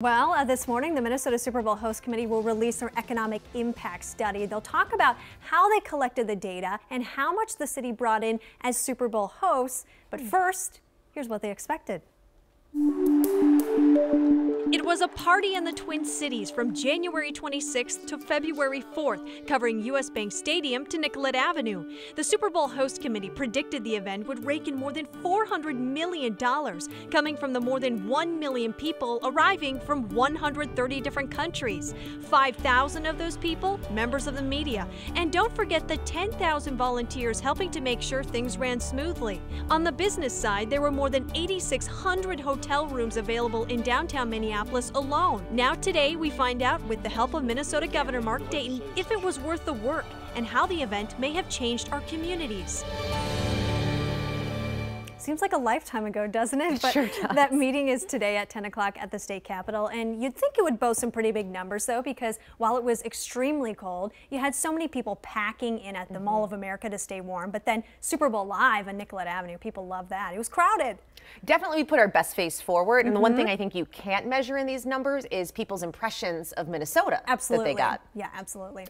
Well, this morning, the Minnesota Super Bowl Host Committee will release their economic impact study. They'll talk about how they collected the data and how much the city brought in as Super Bowl hosts. But first, here's what they expected. It was a party in the Twin Cities from January 26th to February 4th, covering U.S. Bank Stadium to Nicollet Avenue. The Super Bowl Host Committee predicted the event would rake in more than $400 million, coming from the more than 1 million people arriving from 130 different countries. 5,000 of those people, members of the media. And don't forget the 10,000 volunteers helping to make sure things ran smoothly. On the business side, there were more than 8,600 hotel rooms available in downtown Minneapolis alone. Now today we find out, with the help of Minnesota Governor Mark Dayton, if it was worth the work and how the event may have changed our communities. Seems like a lifetime ago, doesn't it? But sure does. That meeting is today at 10 o'clock at the state capitol, and you'd think it would boast some pretty big numbers, though, because while it was extremely cold, you had so many people packing in at the Mall of America to stay warm. But then Super Bowl Live on Nicollet Avenue, people love that. It was crowded. Definitely put our best face forward. And the one thing I think you can't measure in these numbers is people's impressions of Minnesota. Absolutely. That they got. Yeah, absolutely.